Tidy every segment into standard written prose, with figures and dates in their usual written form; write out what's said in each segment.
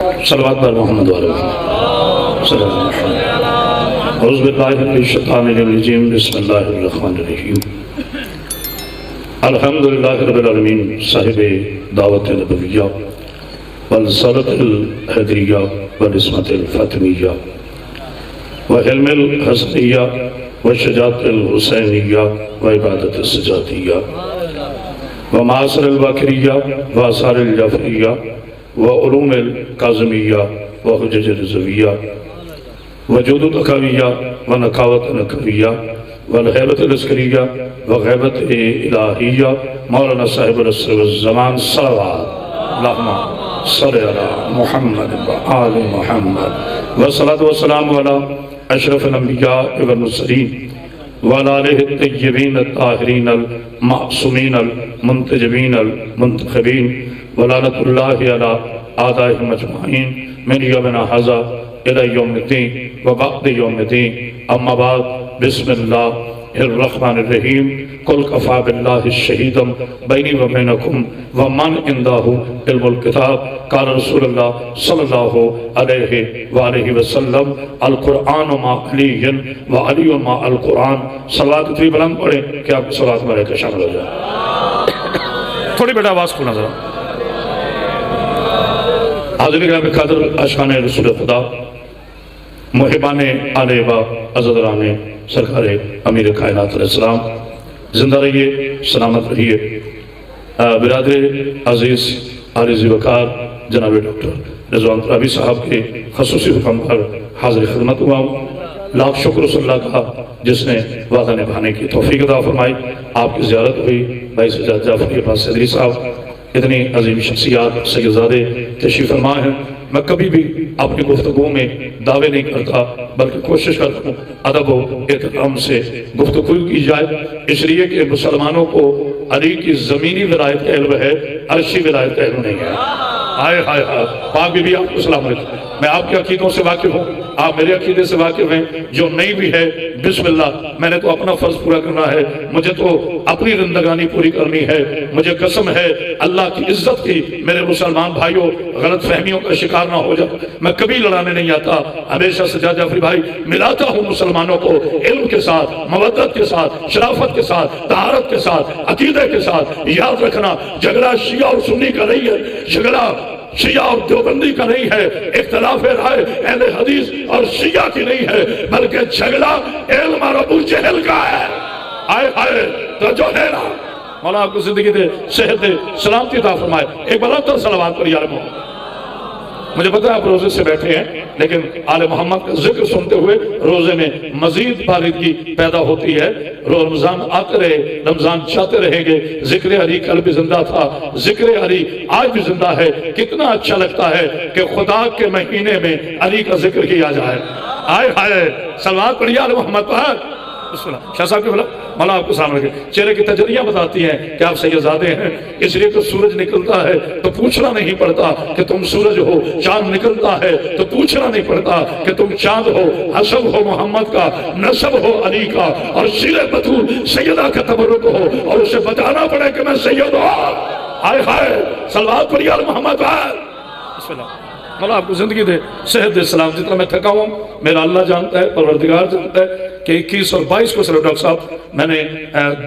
صلوات بر محمد و علی محمد صلی اللہ علیہ وسلم۔ اعوذ باللہ من الشیطان الرجیم، بسم اللہ الرحمن الرحیم۔ الحمدللہ رب العالمین، صاحب دعوت نبویہ والرسالۃ الحیدریہ والعصمت الفاطمیہ وعلم الحسنیہ والشجاعت الحسینیہ وعبادت السجادیہ ومعاصر الباقریہ وآثار الجعفریہ وعلوم القاظمیہ وحجج الرضویہ وجود التقویہ ونقاوت نقویہ والغیبت العسکریہ وغیبت الہیہ مولانا صاحب العصر والزمان صلوات اللہم صلی علی محمد وآل محمد والصلاة والسلام علی اشرف الانبیاء والمرسلین وعلى آلہ الطیبین الطاہرین المعصومین المنتجبین المنتخبین ولعنت اللہ علی اعدائہم اجمعین من یومنا ھذا الی یوم الدین وبعد یوم الدین اما بعد بسم اللہ الرحمن الرحیم قل کفا باللہ شہیدا بینی و بینکم ومن عندہ علم الکتاب قال رسول اللہ صلی اللہ علیہ وآلہ وسلم القرآن ما علی و علی ما القرآن۔ صلوات اتنی بلند پڑھیں کہ آپ کی صلوات میں رہ کے شامل ہو جائے۔ تھوڑی بیٹا آواز کھونا ذرا۔ حاضر گرامی قدر عاشقان رسول خدا، محبان آل و عزیزان سرکار امیر کائنات علیہ السلام، زندہ رہیے، سلامت رہیے۔ برادر عزیز عارضی وقار جناب ڈاکٹر رضوان ترابی صاحب کے خصوصی حکم پر حاضر خدمت ہوا ہوں۔ لاکھ شکر اس اللہ کا جس نے وعدہ نبھانے کی توفیق عطا فرمائی۔ آپ کی زیارت ہوئی، بھائی سجاد جعفری عباس صدری صاحب، اتنی عظیم شخصیات سیدزادے تشریف فرما ہیں۔ میں کبھی بھی اپنی گفتگو میں دعوے نہیں کرتا، بلکہ کوشش کرتا ہوں ادب و احترام سے گفتگو کی جائے، اس لیے کہ مسلمانوں کو علی کی زمینی ولایت کا علم ہے، عرشی ولایت کا علم نہیں ہے۔ آئے ہائے ہائے، پاک بی بی آپ کو سلام علیکم۔ میں آپ کے عقیدوں سے واقف ہوں، آپ میرے عقیدے سے واقف ہیں، جو نہیں بھی ہے بسم اللہ، میں نے تو اپنا فرض پورا کرنا ہے، مجھے تو اپنی زندگانی پوری کرنی ہے۔ مجھے قسم ہے اللہ کی عزت کی، میرے مسلمان بھائیوں غلط فہمیوں کا شکار نہ ہو جاؤ۔ میں کبھی لڑانے نہیں آتا، ہمیشہ سجاد جعفری بھائی ملاتا ہوں مسلمانوں کو علم کے ساتھ، مودت کے ساتھ، شرافت کے ساتھ، طہارت کے ساتھ، عقیدے کے ساتھ۔ یاد رکھنا جھگڑا شیعہ اور سنی کا نہیں ہے، جھگڑا شیعہ اور دیوبندی کا نہیں ہے، اختلاف رائے اہل حدیث اور شیعہ کی نہیں ہے، بلکہ جھگڑا علم اور ابو جہل کا ہے۔ آئے آئے توجہ ہے نا۔ مولا آپ کو زندگی دے، صحت دے، سلامتی عطا فرمائے۔ ایک بار تر صلوات پر یا محمد۔ مجھے پتہ ہے آپ روزے سے بیٹھے ہیں، لیکن آل محمد کا ذکر سنتے ہوئے روزے میں مزید باریدگی پیدا ہوتی ہے۔ رمضان آتے رہے، رمضان چاہتے رہیں گے۔ ذکر علی کل بھی زندہ تھا، ذکر علی آج بھی زندہ ہے۔ کتنا اچھا لگتا ہے کہ خدا کے مہینے میں علی کا ذکر کیا جائے۔ آئے ہائے صلوات پڑھیے آل محمد پر۔ شاہ صاحب کے مولا آپ کو سامنے رکھے۔ چہرے کی تجلیاں بتاتی ہیں کہ آپ سیدزادے ہیں، اس لیے کہ سورج نکلتا ہے تو پوچھنا نہیں پڑتا کہ تم سورج ہو، چاند نکلتا ہے تو پوچھنا نہیں پڑتا کہ تم چاند ہو۔ حسب ہو محمد کا، نسب ہو علی کا، اور شیر بطول سیدہ کا تبرک ہو، اور اسے بتانا پڑے کہ میں سید ہوں۔ ہائے ہائے صلوات پڑھیے آل محمد پر۔ بسم اللہ۔ مولا آپ کو زندگی دے، صحت دے، سلام۔ جتنا میں تھکا ہوں میرا اللہ جانتا ہے، پروردگار جانتا ہے کہ 21 اور 22 کو صرف ڈاکٹر صاحب میں نے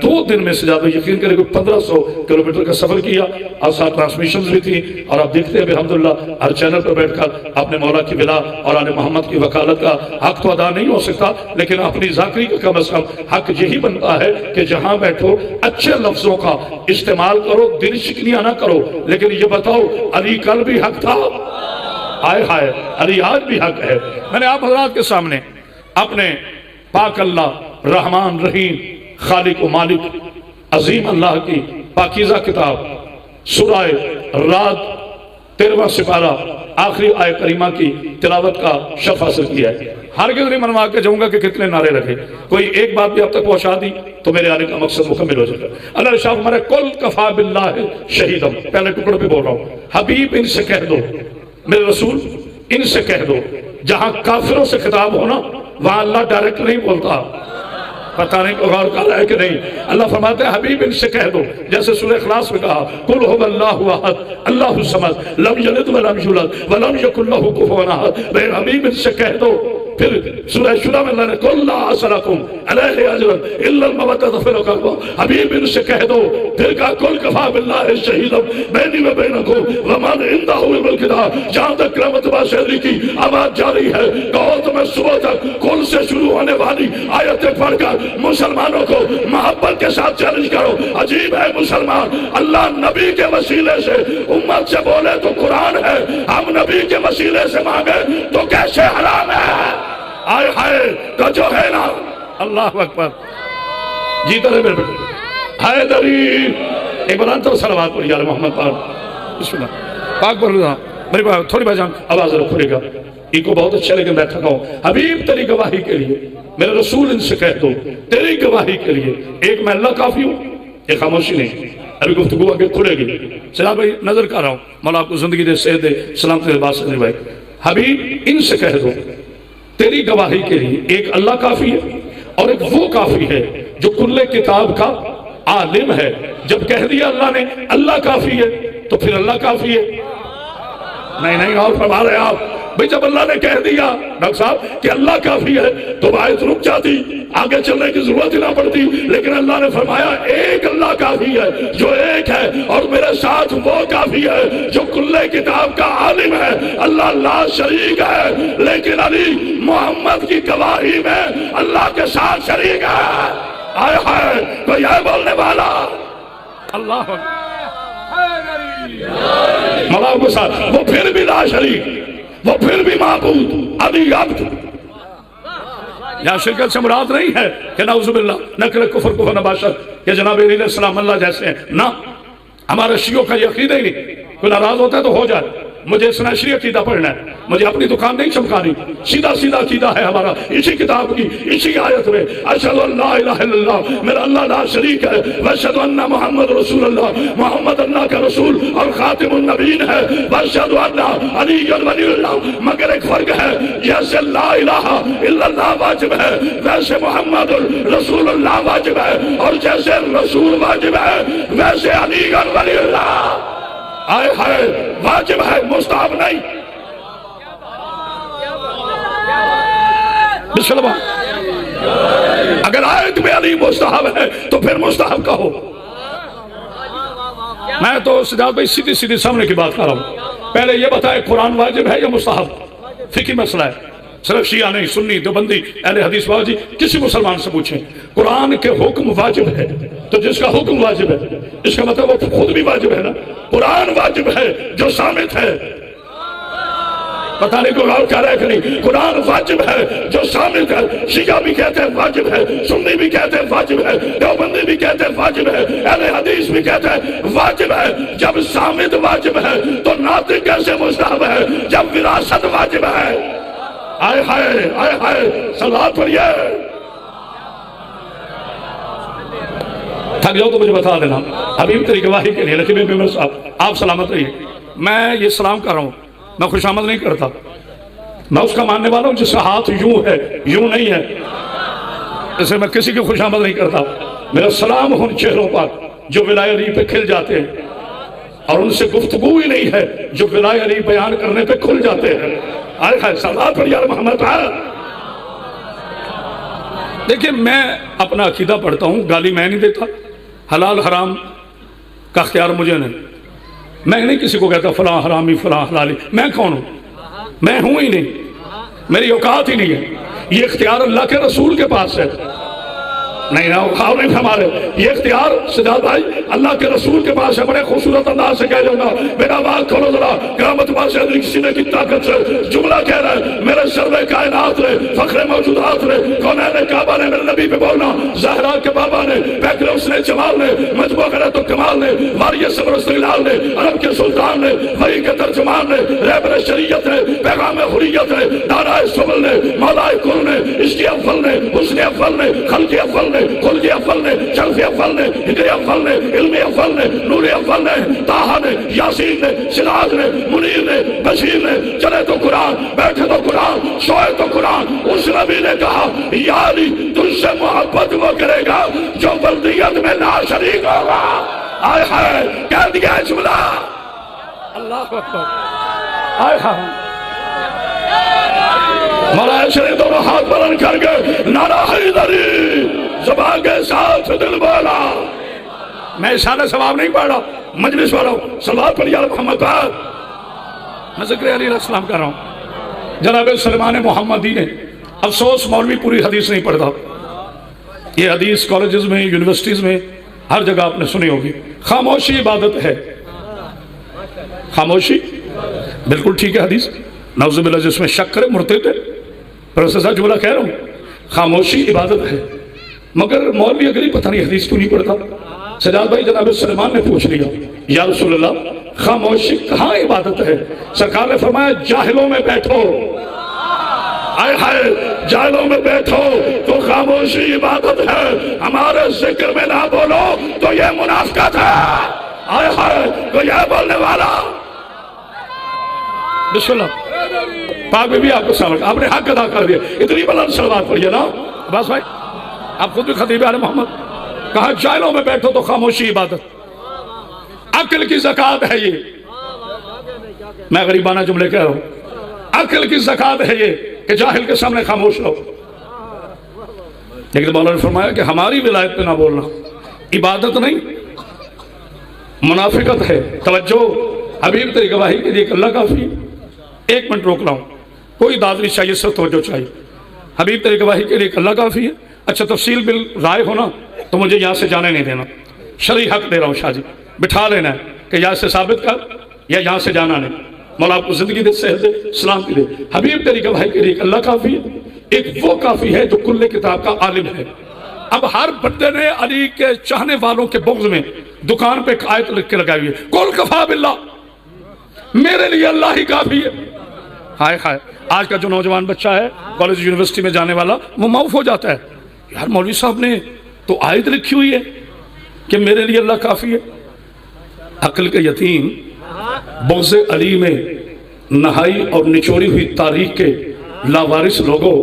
2 دن میں سے زیادہ یقین کرے کہ 1500 کلومیٹر کا سفر کیا، اور ساتھ ٹرانسمیشنز بھی تھی، اور آپ دیکھتے ہیں الحمدللہ ہر چینل پر بیٹھ کر اپنے مولا کی ولا اور آل محمد کی وکالت کا حق تو ادا نہیں ہو سکتا، لیکن اپنی ذاکری کا کم از کم حق یہی بنتا ہے کہ جہاں بیٹھو اچھے لفظوں کا استعمال کرو، دل شکنیاں نہ کرو، لیکن یہ بتاؤ علی کل بھی حق تھا، آئے ہائے علی آج بھی حق ہے۔ میں نے آپ حضرات کے سامنے اپنے پاک اللہ رحمان رحیم خالق و مالک عظیم اللہ کی پاکیزہ کتاب سورہ رعد 13واں سپارہ آخری آیت کریمہ کی تلاوت کا شرف حاصل کیا ہے۔ ہرگز نہیں منوا کے جاؤں گا کہ کتنے نعرے رکھے، کوئی ایک بات بھی اب تک پہنچا دی تو میرے آنے کا مقصد مکمل ہو جائے گا۔ اللہ شاہ ہمارے کل کفا باللہ شہیدم، پہلے ٹکڑے پہ بول رہا ہوں، حبیب ان سے کہہ دو، میرے رسول ان سے کہہ دو۔ جہاں کافروں سے خطاب ہونا وہاں اللہ ڈائریکٹ نہیں بولتا، پتہ نہیں کو غور کر رہا ہے کہ نہیں. اللہ فرماتے ہیں حبیب ان سے کہہ دو جیسے سورہ اخلاص میں کہا قل هو اللہ احد اللہ الصمد لم یلد ولم یولد ولم یکن له کفوا احد. میرے حبیب ان سے کہہ دو. پھر سورہ شورى میں اللہ نے قل لا اسألکم علیہ اجرا الا المودۃ فی القربى. حبیب ان سے کہہ دو. پھر کہا قل کفی باللہ شہیدا بینی و بینکم ومن عنده علم الکتاب. جہاں تک قیامت شہری کی آواز جاری ہے کہو تو میں صبح تک قل سے شروع ہونے والی آیتیں پڑھ کر مسلمانوں کو محبت کے ساتھ چیلنج کرو. عجیب ہے مسلمان اللہ نبی کے وسیلے سے امت سے بولے تو قرآن ہے, ہم نبی کے وسیلے سے مانگے تو کیسے حرام ہے. آئے ہائے تو جو ہے نا اللہ اکبر جیتا رہے میرے بیٹے حیدری. ایک بار انتر صلوات پڑھی علی محمد پاک بسم اللہ پاک پڑھ رہا میری بات تھوڑی بات جان آواز رکھ کھلے گا. ان کو بہت اچھا لیکن بیٹھا ہوں. حبیب تیری گواہی کے لیے میرے رسول ان سے کہہ دو تیری گواہی کے لیے ایک میں اللہ کافی ہوں. ایک خاموشی نہیں ابھی گفتگو آگے کھلے گی. سلام بھائی نظر کر رہا ہوں مولا آپ کو زندگی دے صحت دے سلامتی دے بات سے بھائی. حبیب ان سے کہہ دو تیری گواہی کے لیے ایک اللہ کافی ہے اور ایک وہ کافی ہے جو کل کتاب کا عالم ہے. جب کہہ دیا اللہ نے اللہ کافی ہے تو پھر اللہ کافی ہے. نہیں اور فرما رہے آپ بھئی جب اللہ نے کہہ دیا ڈاکٹر صاحب کہ اللہ کافی ہے تو آیت رک جاتی آگے چلنے کی ضرورت ہی نہ پڑتی. لیکن اللہ نے فرمایا ایک اللہ کافی ہے جو ایک ہے اور میرے ساتھ وہ کافی ہے جو کل کتاب کا عالم ہے. اللہ لا شریک ہے لیکن علی محمد کی گواہی میں اللہ کے ساتھ شریک ہے. آئے ہائے تو یہ بولنے والا اللہ مولا کے ساتھ وہ پھر بھی لا شریک وہ پھر بھی معبود علی عبد. یہاں شرکت سے مراد نہیں ہے کہ نعوذ باللہ نقل کفر کو نباشت کہ جناب علیہ السلام اللہ جیسے ہیں. نہ ہمارے شیعوں کا یہ عقیدہ ہی نہیں. کوئی ناراض ہوتا ہے تو ہو جائے. مجھے سنشری عقیدہ پڑھنا ہے, مجھے اپنی دکان نہیں چمکانی. سیدھا سیدھا عقیدہ ہے ہمارا اسی کتاب کی اسی آیت میں اشہد ان لا الہ الا اللہ میرا اللہ لا شریک ہے واشہد ان محمد رسول اللہ محمد اللہ کا رسول اور خاتم النبیین ہے واشہد ان علی ولی اللہ. مگر ایک فرق ہے جیسے لا الہ الا اللہ واجب ہے ویسے محمد رسول اللہ واجب ہے اور جیسے رسول واجب ہے ویسے علی ولی اللہ آئے ہائے واجب ہے مستحب نہیں. بسم اللہ اگر آیت میں علی مستحب ہے تو پھر مستحب کہو. میں تو سجاد بھائی سیدھی سیدھی سامنے کی بات کر رہا ہوں. پہلے یہ بتائے قرآن واجب ہے یا مستحب؟ فقہی مسئلہ ہے. صرف شیعہ نہیں سنی دیوبندی اہل حدیث باجی کسی مسلمان سے پوچھیں قرآن کے حکم واجب ہے تو جس کا حکم واجب ہے اس کا مطلب وہ خود بھی واجب ہے نا. قرآن واجب ہے جو ثابت ہے. پتہ نہیں کو غور کر رہا ہے کہ نہیں. قرآن واجب ہے جو ثابت ہے. شیعہ بھی کہتے ہیں واجب ہے, سنی بھی کہتے ہیں واجب ہے, دیوبندی بھی کہتے ہیں واجب ہے, اہل حدیث بھی کہتے ہیں واجب ہے. جب ثابت واجب ہے تو ناطق کیسے مستحب ہے جب وراثت واجب ہے؟ آئے ہائے آئے ہائے صلوات پڑھیے. تھک جاؤ تو مجھے بتا دینا حبیب تیری گواہی کے لیے. لیکن میمبر صاحب آپ سلامت رہیے. میں یہ سلام کر رہا ہوں, میں خوش آمد نہیں کرتا. میں اس کا ماننے والا ہوں جس کا ہاتھ یوں ہے یوں نہیں ہے. اسے میں کسی کی خوش آمد نہیں کرتا. میرا سلام ان چہروں پر جو ولایت علی پہ کھل جاتے ہیں اور ان سے گفتگو ہی نہیں ہے جو ولایت علی بیان کرنے پہ کھل جاتے ہیں. آئے خیر صلوات پڑھ یا محمد. دیکھیں میں اپنا عقیدہ پڑھتا ہوں, گالی میں نہیں دیتا. حلال حرام کا اختیار مجھے نہیں. میں نہیں کسی کو کہتا فلاں حرامی فلاں حلالی. میں کون ہوں؟ میں ہوں ہی نہیں, میری اوقات ہی نہیں ہے. یہ اختیار اللہ کے رسول کے پاس ہے. نہیں ہمارے یہ اختیار سجاد بھائی اللہ کے رسول کے پاس ہے. بڑے خوبصورت انداز سے کہہ جاؤں گا میرا بات کھولو ذرا. قیامت پاس سینے کی طاقت سے جملہ کہہ رہا ہے میرے سروے کائنات نے فخر موجودات نے کونین کعبہ نے میرے نبی پہ بولنا زہرا کے بابا نے پیکر اس نے جمال نے مجموعہ غیرت و کمال نے واریہ صبر استقلال نے عرب کے سلطان نے وحی کے ترجمان نے رہبر شریعت نے پیغام حریت نے دارائے سبل نے مولائے کل نے عشق افضل نے حسن افضل نے خلق افضل نے خلق افضل نے شرف افضل نے ہدر افضل نے علم افضل نے نور افضل نے طٰہٰ نے یاسین نے سراج نے منیر نے بشیر نے. چلے تو قرآن بیٹھے تو قرآن سوئے تو قرآن اس نبی نے کہا یا علی تجھ سے محبت وہ کرے گا جو فردیت میں لا شریک ہوگا. آئے ہائے کہہ دیا جملہ. اللہ اکبر. آئے ہائے مولا شریف دونوں ہاتھ بلند کر کے نعرہ حیدری زبان کے ساتھ دل بولا. میں اشارہ ثواب نہیں پڑھ رہا مجلس والا ہوں. صلوات پڑھیے علی محمد پر. میں ذکر علی علیہ السلام کر رہا ہوں. جناب سلمان محمدی نے افسوس مولوی پوری حدیث نہیں پڑھتا. یہ حدیث کالجز میں یونیورسٹیز میں ہر جگہ آپ نے سنی ہوگی. خاموشی عبادت ہے. خاموشی بالکل ٹھیک ہے حدیث. نعوذ باللہ جس میں شک کرے مرتد ہے. پروفیسر جملہ کہہ رہا ہوں خاموشی عبادت ہے. مگر مولوی اگر ہی پتہ نہیں حدیث تو نہیں پڑھتا. سجاد بھائی جناب سلمان نے پوچھ لیا یا رسول اللہ خاموشی کہاں عبادت ہے؟ سرکار نے فرمایا جاہلوں میں بیٹھو. آئے ہائے جاہلوں میں بیٹھو تو خاموشی عبادت ہے. ہمارے ذکر میں نہ بولو تو یہ منافقت ہے. آئے ہائے تو یہ بولنے والا. بسم اللہ پاک بی بی آپ کو سلام. آپ نے حق ادا کر دیا. اتنی بلند صلوات پڑھیے نا بس بھائی. آپ خود بھی خطیب آل محمد کہا جاہلوں میں بیٹھو تو خاموشی عبادت. عقل کی زکات ہے یہ. میں غریبانہ جملے کہہ رہا ہوں. عقل کی زکات ہے یہ کہ جاہل کے سامنے خاموش رہو. لیکن مولا نے فرمایا کہ ہماری ولایت پہ نہ بولنا عبادت نہیں منافقت ہے. توجہ حبیب تیری گواہی کے لیے اللہ کافی ہے. ایک منٹ روک رہا ہوں. کوئی داد نہیں چاہیے سب توجہ چاہیے. حبیب تیری گواہی کے لیے اللہ کافی ہے. اچھا تفصیل بل رائے ہونا تو مجھے یہاں سے جانے نہیں دینا. شرعی حق دے رہا ہوں شاہ جی. بٹھا لینا ہے کہ یہاں سے ثابت کر یا یہاں سے جانا نہیں. مولا آپ کو زندگی دے صحت دے سلامتی دے. حبیب تیری گواہی کے لیے اللہ کافی ہے. ایک وہ کافی ہے جو کل کتاب کا عالم ہے. اب ہر بندے نے علی کے چاہنے والوں کے بغض میں دکان پہ ایک آیت لکھ کے لگائی ہوئی ہے قل کفا باللہ میرے لیے اللہ ہی کافی ہے. ہائے ہائے آج کا جو نوجوان بچہ ہے کالج یونیورسٹی میں جانے والا وہ معاف ہو جاتا ہے. یار مولوی صاحب نے تو آیت لکھی ہوئی ہے کہ میرے لیے اللہ کافی ہے. عقل کے یتیم بغض علی میں نہائی اور نچوڑی ہوئی تاریخ کے لاوارث لوگوں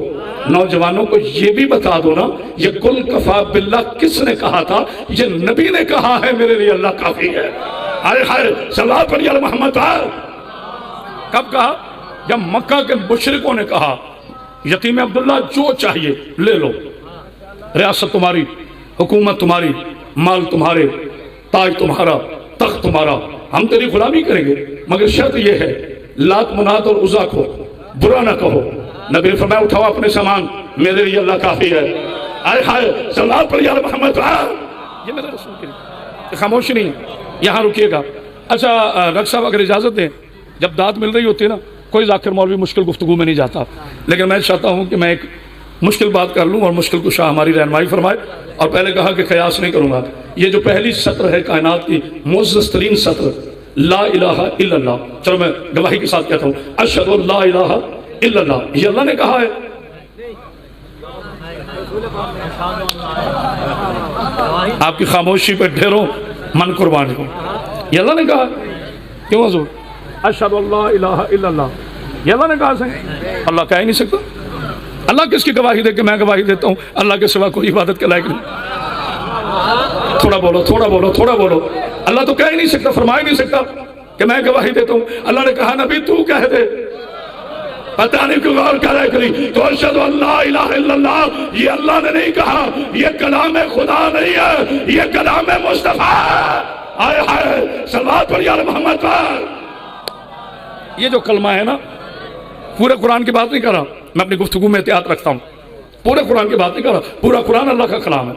نوجوانوں کو یہ بھی بتا دو نا یہ کل کفا باللہ کس نے کہا تھا؟ یہ نبی نے کہا ہے میرے لیے اللہ کافی ہے. ہائے ہائے صلوات پڑھیے علی محمد پر. کب کہا؟ جب مکہ کے مشرکوں نے کہا یتیم عبداللہ جو چاہیے لے لو. ریاست تمہاری حکومت تمہاری مال تمہارے تاج تمہارا تخت تمہارا ہم تیری غلامی کریں گے مگر شرط یہ ہے لات منات اور عزا کو برا نہ کہو. نبی نے فرمایا اٹھاؤ اپنے سامان میرے لیے اللہ کافی ہے. آئے ہائے صلوات پڑھیے علی محمد. یہ میرے رسول کے لیے خاموشی نہیں یہاں رکیے گا. اچھا رق صاحب اگر اجازت دیں جب داد مل رہی ہوتی ہے نا کوئی ذاکر مولوی مشکل گفتگو میں نہیں جاتا. لیکن میں چاہتا ہوں کہ میں ایک مشکل بات کر لوں اور مشکل کشا ہماری رہنمائی فرمائے. اور پہلے کہا کہ قیاس نہیں کروں گا. یہ جو پہلی سطر ہے کائنات کی معزز ترین سطر لا الہ الا اللہ. چلو میں گواہی کے ساتھ کہتا ہوں اشہد ان لا الہ الا اللہ. یہ اللہ نے کہا ہے. آپ کی خاموشی پہ ڈھیروں من قربان ہو. یہ اللہ نے کہا کیوں حضور اشہد ان لا الہ الا اللہ یہ اللہ نے کہا سے اللہ کہہ ہی نہیں سکتا. اللہ کس کی گواہی دے کہ میں گواہی دیتا ہوں اللہ کے سوا کوئی عبادت کے لائق نہیں. تھوڑا بولو تھوڑا بولو تھوڑا بولو. اللہ تو کہہ ہی نہیں سکتا فرما ہی نہیں سکتا کہ میں گواہی دیتا ہوں. اللہ نے کہا نبی تو کہہ دے. پتہ نہیں کیوں غور کر رہے کری تو اشہد ان لا الہ الا اللہ یہ اللہ نے نہیں کہا. یہ کلام خدا نہیں ہے یہ کلام مصطفیٰ. آئے ہائے صلوات پڑھیے علی محمد پر. یہ جو کلمہ ہے نا پورے قرآن کی بات نہیں کر رہا میں اپنی گفتگو میں احتیاط رکھتا ہوں. پورے قرآن کی بات نہیں کر رہا. پورا قرآن اللہ کا کلام ہے.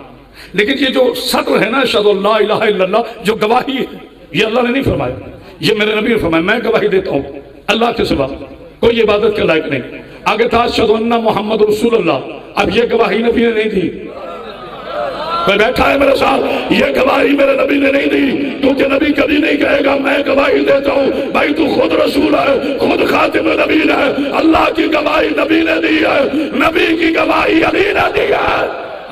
لیکن یہ جو سطر ہے نا اشہد ان لا الہ الا اللہ جو گواہی ہے یہ اللہ نے نہیں فرمایا یہ میرے نبی نے فرمایا. میں گواہی دیتا ہوں اللہ کے سوا کوئی عبادت کے لائق نہیں. آگے تھا اشہد ان محمد رسول اللہ. اب یہ گواہی نبی نے نہیں دی. کوئی بیٹھا ہے میرے ساتھ یہ گواہی میرے نبی نے نہیں دی کیونکہ نبی کبھی نہیں کہے گا میں گواہی دیتا ہوں. بھائی تو خود رسول ہے خود خاتم نبی ہے. اللہ کی گواہی نبی نے دی ہے نبی کی گواہی علی نے دی ہے.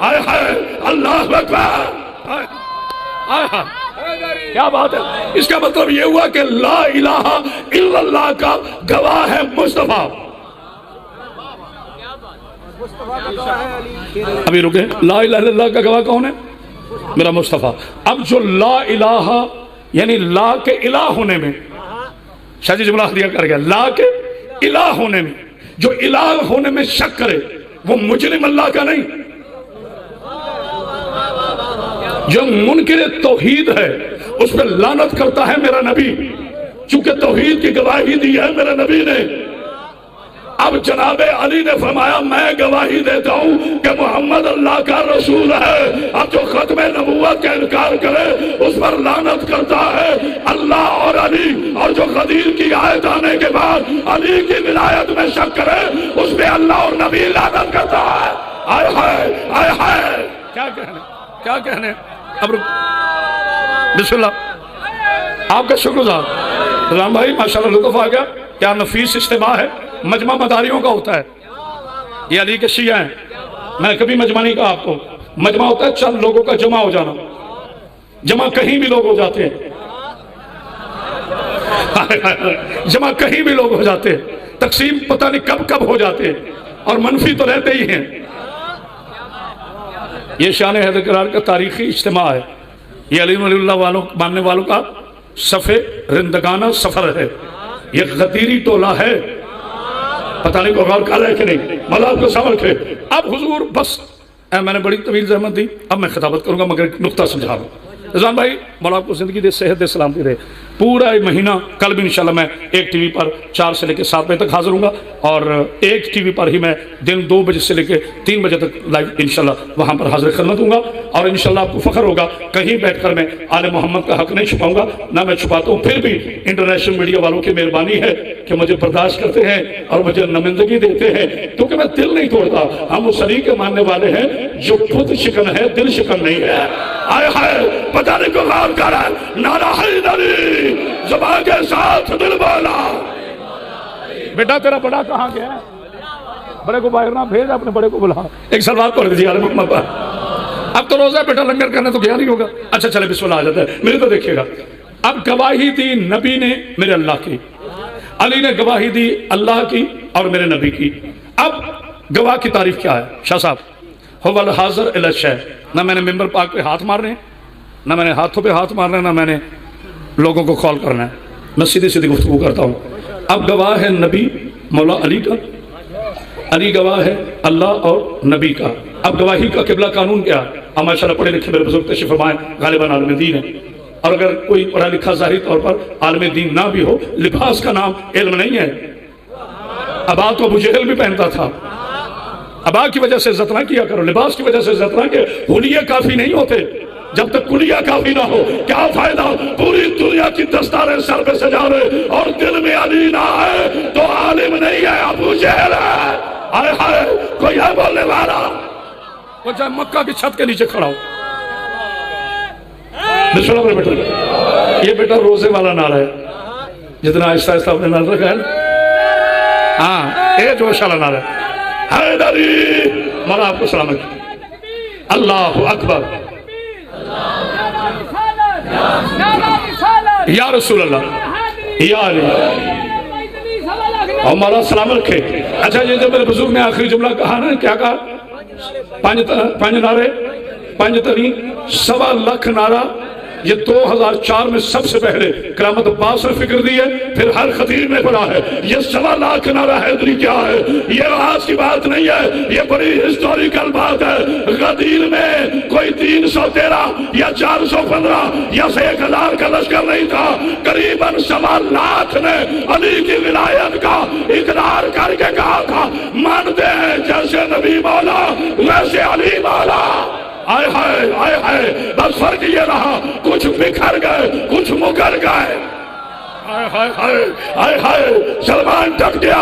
آئے ہائے اللہ اکبر. کیا بات ہے. اس کا مطلب یہ ہوا کہ لا الہ الا اللہ کا گواہ ہے مصطفیٰ. ابھی رکے، لا الہ الا اللہ کا گواہ کون ہے؟ میرا مصطفیٰ۔ اب جو لا الہ یعنی لا کے الہ ہونے میں، شاہ جی جملہ دیا کر گیا، لا کے الہ ہونے میں، جو الہ ہونے میں شک کرے وہ مجرم اللہ کا نہیں۔ جو منکر توحید ہے اس پہ لعنت کرتا ہے میرا نبی، چونکہ توحید کی گواہی دی ہے میرے نبی نے۔ اب جناب علی نے فرمایا میں گواہی دیتا ہوں کہ محمد اللہ کا رسول ہے۔ اب جو ختم نبوت کا انکار کرے اس پر لعنت کرتا ہے اللہ اور علی، اور جو غدیر کی آیت آنے کے بعد علی کی ولایت میں شک کرے اس پہ اللہ اور نبی لعنت کرتا ہے۔ آئے ہائے آئے ہائے، کیا کہنے کیا کہنے۔ اب بسم اللہ، آپ کا شکر صاحب رام بھائی، ماشاءاللہ لطف آ گیا، کیا نفیس اجتماع ہے، مجمع مداریوں کا ہوتا ہے، یہ علی کے شیعہ ہیں۔ میں کبھی مجمع نہیں کہا آپ کو، مجمع ہوتا ہے چند لوگوں کا جمع ہو جانا، جمع کہیں بھی لوگ ہو جاتے ہیں، جمع کہیں بھی لوگ ہو جاتے ہیں، تقسیم پتہ نہیں کب کب ہو جاتے ہیں، اور منفی تو رہتے ہی ہیں۔ یہ شان حیدر کرار کا تاریخی اجتماع ہے، یہ علی ولی اللہ والوں ماننے والوں کا صف رندگانہ سفر ہے، یہ غدیری ٹولہ ہے، پتہ نہیں کو غور کر رہے کہ نہیں، مولا آپ کو سمجھ کے۔ اب حضور بس میں نے بڑی طویل زحمت دی، اب میں خطابت کروں گا مگر ایک نقطہ سمجھا رہا ہوں۔ رضوان بھائی مولا آپ کو زندگی دے، صحت دے، سلامتی دے، پورا ایک مہینہ، کل بھی انشاءاللہ میں ایک ٹی وی پر 4 سے لے کے 7 بجے تک حاضر ہوں گا، اور ایک ٹی وی پر ہی میں دن 2 بجے سے لے کے 3 بجے تک لائیو انشاءاللہ وہاں پر حاضر خدمت ہوں گا، اور انشاءاللہ آپ کو فخر ہوگا کہیں بیٹھ کر میں آل محمد کا حق نہیں چھپاؤں گا، نہ میں چھپاتا ہوں، پھر بھی انٹرنیشنل میڈیا والوں کی مہربانی ہے کہ مجھے برداشت کرتے ہیں اور مجھے نمائندگی دیتے ہیں، کیونکہ میں دل نہیں توڑتا۔ ہم اس علی کے ماننے والے ہیں جو خود شکن ہے، دل شکن نہیں ہے۔ آئے ہائے پتہ نہیں کو غور کر رہا ہے، نعرہ حیدری زبان کے ساتھ دل بالا۔ بیٹا تیرا بڑا کہاں گیا ہے؟ بڑے کو باہر نہ بھیج، اپنے بڑے کو بلا، ایک سلوات پڑھ دیجیے علی محمد پر۔ اب تو روزہ بیٹا لنگر کرنے تو گیا نہیں ہوگا، اچھا چلے بسم اللہ آ جاتا ہے، میرے تو دیکھیے گا۔ اب گواہی دی نبی نے میرے اللہ کی، علی نے گواہی دی اللہ کی اور میرے نبی کی۔ اب گواہ کی تعریف کیا ہے شاہ صاحب؟ هو الحاضر الی الشیء، نہ میں نے ممبر پاک پہ ہاتھ مارنے، نہ میں نے ہاتھوں پہ ہاتھ مارنا، نہ میں نے لوگوں کو کال کرنا ہے، میں سیدھی سیدھی گفتگو کرتا ہوں۔ اب گواہ ہے نبی مولا علی کا، علی گواہ ہے اللہ اور نبی کا۔ اب گواہی کا قبلہ قانون کیا؟ اب ماشاءاللہ پڑھے لکھے میرے بزرگ تشریف فرمائیں، غالباً عالم دین ہے، اور اگر کوئی پڑھا لکھا ظاہری طور پر عالم دین نہ بھی ہو، لباس کا نام علم نہیں ہے۔ ابا تو ابو جہل بھی پہنتا تھا، ابا کی وجہ سے عزت نہ کیا کرو، لباس کی وجہ سے عزت نہ کیا، حلیے کافی نہیں ہوتے جب تک کلیہ کافی نہ ہو۔ کیا فائدہ پوری دنیا کی دستاریں سر پہ سجا رہے اور دل میں علی نہ ہے تو عالم نہیں ہے، ابو جہل ہے۔ آئے ہائے کوئی ہے بولنے والا؟ وہ چاہے مکہ کی چھت کے نیچے کھڑا ہو۔ بسم اللہ بیٹا، یہ بیٹا روزے والا نعرہ ہے، جتنا آہستہ آہستہ اپنے نعرہ رکھا ہے، ہاں یہ جوش والا نعرہ ہے۔ حیدری مولا آپ کو سلامت، اللہ اکبر، یا رسول اللہ، یا علی، اور مولا سلام رکھے۔ اچھا یہ جب میرے بزرگ نے آخری جملہ کہا نا، کیا کہا؟ 5 نعرے، 5 ترین، 1.25 لاکھ نعرہ، یہ 2004 میں سب سے پہلے کرامت عباس نے فکر دی ہے، پھر ہر خطیب نے پڑھا ہے۔ یہ 1.25 لاکھ نعرہ حیدری کیا ہے؟ یہ آج کی بات نہیں ہے، یہ بڑی ہسٹوریکل بات ہے۔ غدیر میں کوئی 313 یا 415 یا 1000 کا لشکر نہیں تھا، قریباً 1.25 لاکھ نے علی کی ولایت کا اقرار کر کے کہا تھا مانتے ہیں جیسے نبی مولا ویسے علی مولا۔ آئے ہائے آئے ہائے، بس فرق یہ رہا کچھ بکھر گئے کچھ مکر گئے۔ آئے ہائے ہائے آئے ہائے، سلمان ٹک گیا۔